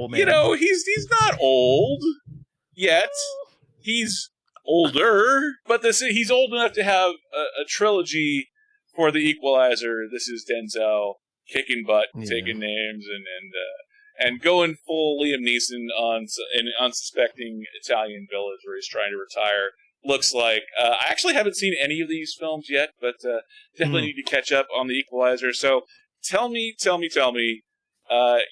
old man. He's not old yet. He's older, but he's old enough to have a trilogy for The Equalizer. This is Denzel kicking butt, taking names, and going full Liam Neeson on an unsuspecting Italian village where he's trying to retire. Looks like I actually haven't seen any of these films yet, but definitely need to catch up on The Equalizer. So tell me,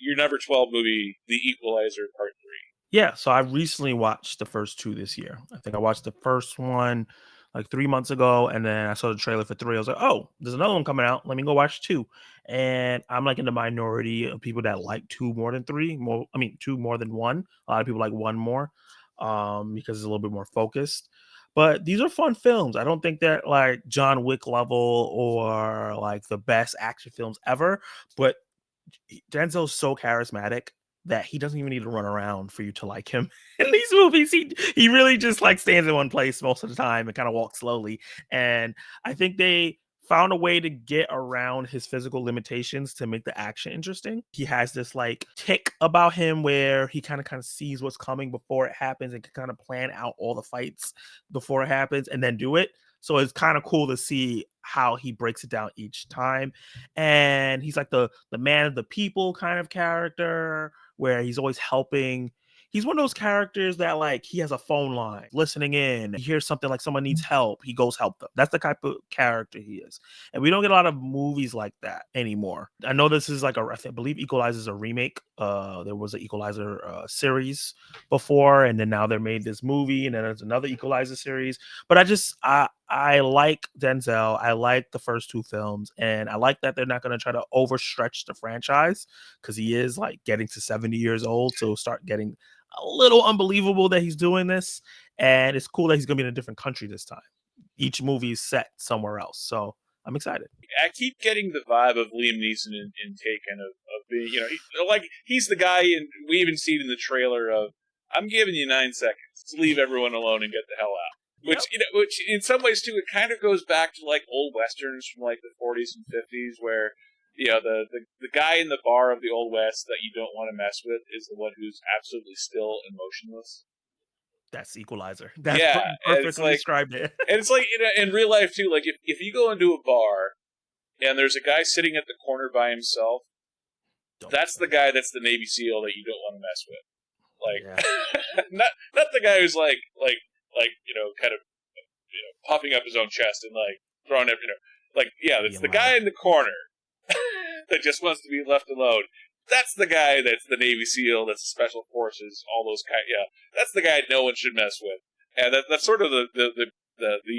your number 12 movie, The Equalizer Part 3. Yeah, so I recently watched the first two this year. I think I watched the first one like 3 months ago, and then I saw the trailer for 3. I was like, oh, there's another one coming out. Let me go watch 2. And I'm like in the minority of people that like 2 more than 3. 2 more than 1. A lot of people like 1 more because it's a little bit more focused. But these are fun films. I don't think they're like John Wick level or like the best action films ever, but Denzel's so charismatic that he doesn't even need to run around for you to like him. In these movies, he really just like stands in one place most of the time and kind of walks slowly. And I think they found a way to get around his physical limitations to make the action interesting. He has this like tick about him where he kind of sees what's coming before it happens and can kind of plan out all the fights before it happens and then do it. So it's kind of cool to see how he breaks it down each time. And he's like the man of the people kind of character where he's always helping. He's one of those characters that like he has a phone line listening in. He hears something like someone needs help. He goes help them. That's the type of character he is. And we don't get a lot of movies like that anymore. I know this is like I believe Equalizer is a remake. There was an Equalizer series before, and then now they made this movie, and then there's another Equalizer series. But I like Denzel. I like the first 2 films, and I like that they're not going to try to overstretch the franchise because he is like getting to 70 years old. So start getting a little unbelievable that he's doing this. And it's cool that he's going to be in a different country this time. Each movie is set somewhere else. So I'm excited. I keep getting the vibe of Liam Neeson in Taken of being, like he's the guy, and we even see it in the trailer of, I'm giving you 9 seconds to leave everyone alone and get the hell out. Which, which in some ways too, it kind of goes back to like old westerns from like the 40s and 50s, where the guy in the bar of the Old West that you don't want to mess with is the one who's absolutely still and motionless. That's Equalizer. That's perfectly described it. And it's like in real life too. Like if you go into a bar and there's a guy sitting at the corner by himself, that's the guy that's the Navy SEAL that you don't want to mess with. Like not the guy who's like kind of puffing up his own chest and like throwing it, it's the guy in the corner that just wants to be left alone. That's the guy that's the Navy SEAL, that's the Special Forces, all those that's the guy no one should mess with. And that's sort of the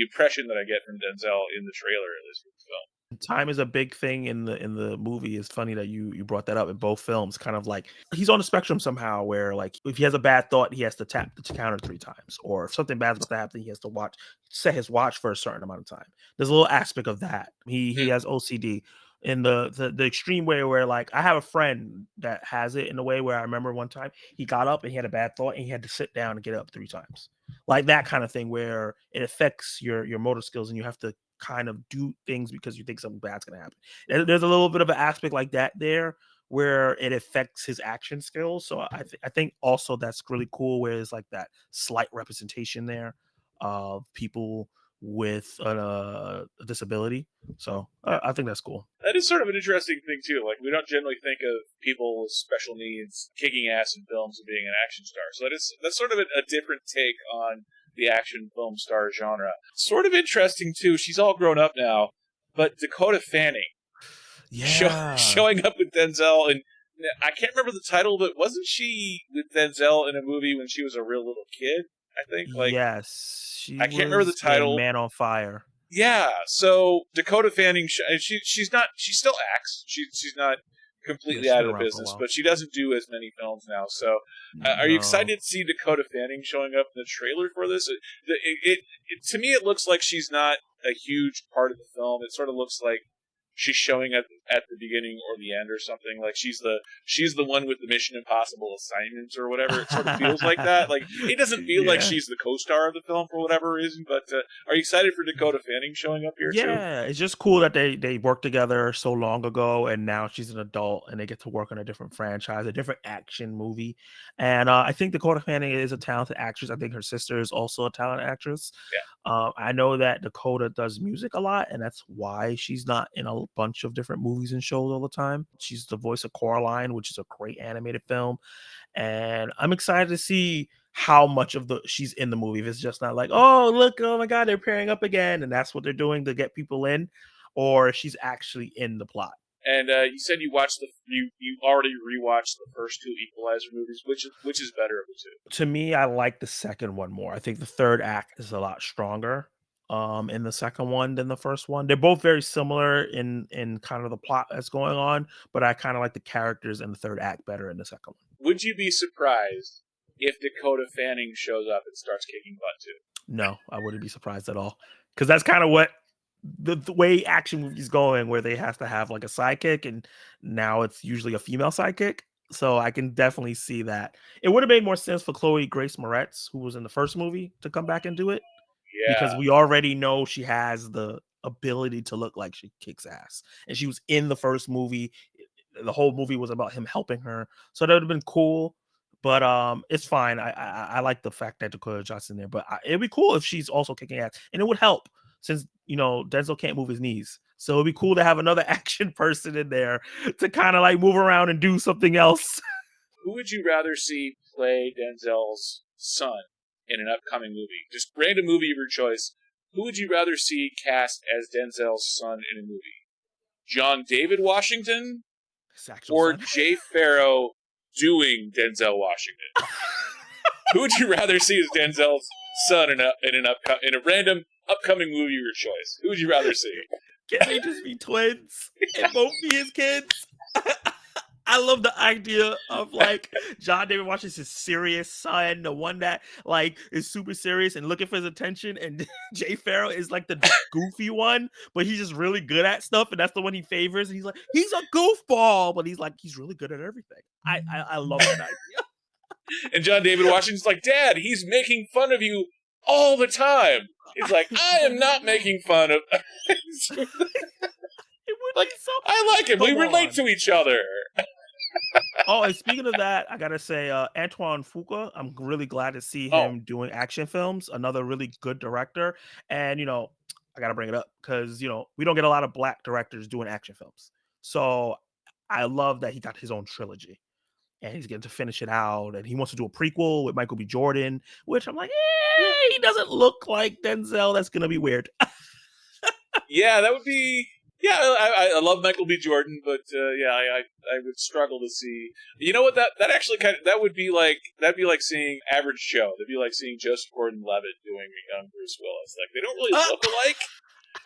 impression that I get from Denzel in the trailer, at least for the film. Time is a big thing in the movie. It's funny that you brought that up in both films. Kind of like he's on the spectrum somehow, where like if he has a bad thought, he has to tap the counter 3 times, or if something bad's about to happen, he has to set his watch for a certain amount of time. There's a little aspect of that. He has OCD in the extreme way where like I have a friend that has it in a way where I remember one time he got up and he had a bad thought and he had to sit down and get up 3 times, like that kind of thing where it affects your motor skills and you have to kind of do things because you think something bad's going to happen. There's a little bit of an aspect like that there where it affects his action skills. So I think also that's really cool where it's like that slight representation there of people with a disability. So I think that's cool. That is sort of an interesting thing too. Like we don't generally think of people with special needs kicking ass in films and being an action star. So that's sort of a different take on the action film star genre. Sort of interesting too. She's all grown up now, but Dakota Fanning, showing up with Denzel, and I can't remember the title, but wasn't she with Denzel in a movie when she was a real little kid? I think. Yes, I can't remember the title. Man on Fire. Yeah. So Dakota Fanning, she still acts. She's not completely out of the business, but she doesn't do as many films now. So, are you excited to see Dakota Fanning showing up in the trailer for this? To me, it looks like she's not a huge part of the film. It sort of looks like she's showing at the beginning or the end or something. Like she's the one with the Mission Impossible assignments or whatever. It sort of feels like that. Like it doesn't feel like she's the co-star of the film for whatever reason. But are you excited for Dakota Fanning showing up here too? Yeah, it's just cool that they worked together so long ago, and now she's an adult, and they get to work on a different franchise, a different action movie. And I think Dakota Fanning is a talented actress. I think her sister is also a talented actress. Yeah. I know that Dakota does music a lot, and that's why she's not in a bunch of different movies and shows all the time. She's the voice of Coraline, which is a great animated film, and I'm excited to see how much of the she's in the movie. If it's just not like, oh look, oh my god, they're pairing up again, and that's what they're doing to get people in, or she's actually in the plot. And you said you watched you already rewatched the first two Equalizer movies. Which is better of the two? To me, I like the second one more. I think the third act is a lot stronger in the second one than the first one. They're both very similar in kind of the plot that's going on, but I kind of like the characters in the third act better in the second one. Would you be surprised if Dakota Fanning shows up and starts kicking butt too? No, I wouldn't be surprised at all, because that's kind of what the way action movies going, where they have to have like a sidekick, and now it's usually a female sidekick. So I can definitely see that. It would have made more sense for Chloe Grace Moretz, who was in the first movie, to come back and do it, because Yeah. we already know she has the ability to look like she kicks ass, and she was in the first movie. The whole movie was about him helping her, so that would have been cool. But it's fine. I like the fact that Dakota Johnson there, but it'd be cool if she's also kicking ass, and it would help since Denzel can't move his knees, so it'd be cool to have another action person in there to kind of like move around and do something else. Who would you rather see play Denzel's son in an upcoming movie? Just random movie of your choice. Who would you rather see cast as Denzel's son in a movie? John David Washington or Son. Jay Farrow doing Denzel Washington? Who would you rather see as Denzel's son in a random upcoming movie of your choice? Who would you rather see? Can they just be twins and both be his kids? I love the idea of like John David Washington's serious son, the one that like is super serious and looking for his attention, and Jay Farrow is like the goofy one, but he's just really good at stuff, and that's the one he favors. And he's like, he's a goofball, but he's really good at everything. I love that idea. And John David Washington's like, Dad, he's making fun of you all the time. He's like, I am not making fun of. Like, so I like him. We relate to each other. Oh, and speaking of that, I gotta say, Antoine Fuqua, I'm really glad to see him doing action films. Another really good director, and I gotta bring it up because we don't get a lot of black directors doing action films. So I love that he got his own trilogy, and he's getting to finish it out. And he wants to do a prequel with Michael B. Jordan, which I'm like, he doesn't look like Denzel. That's gonna be weird. Yeah, that would be. Yeah, I love Michael B. Jordan, but I would struggle to see. You know what? That actually that'd be like seeing Average Joe. That'd be like seeing Joseph Gordon-Levitt doing a young Bruce Willis. Like they don't really look alike,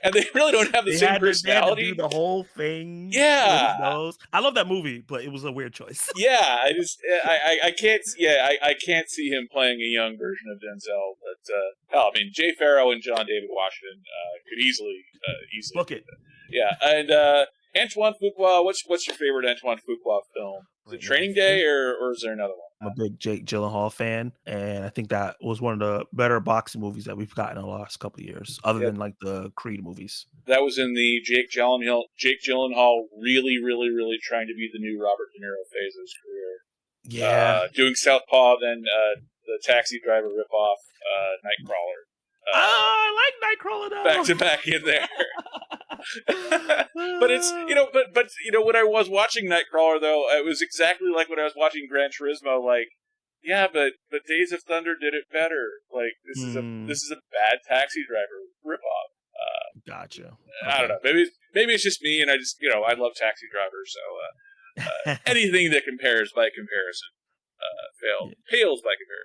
and they really don't have the same personality. They had to do the whole thing. Yeah, I love that movie, but it was a weird choice. Yeah, I can't. Yeah, I can't see him playing a young version of Denzel. But hell, I mean, Jay Farrow and John David Washington could easily book it. Yeah, and Antoine Fuqua, what's your favorite Antoine Fuqua film? Is it Training Day, or is there another one? I'm a big Jake Gyllenhaal fan, and I think that was one of the better boxing movies that we've gotten in the last couple of years, other than like the Creed movies. That was in the Jake Gyllenhaal really, really, really trying to be the new Robert De Niro phase of his career. Yeah. Doing Southpaw, then the Taxi Driver ripoff, Nightcrawler. I like Nightcrawler though. Back to back in there. But it's but when I was watching Nightcrawler though, it was exactly like when I was watching Gran Turismo. Like, yeah, but Days of Thunder did it better. Like this is a bad Taxi Driver ripoff. Gotcha. I don't know. Maybe it's just me, and I just I love Taxi Driver. So anything that compares by comparison pales by comparison.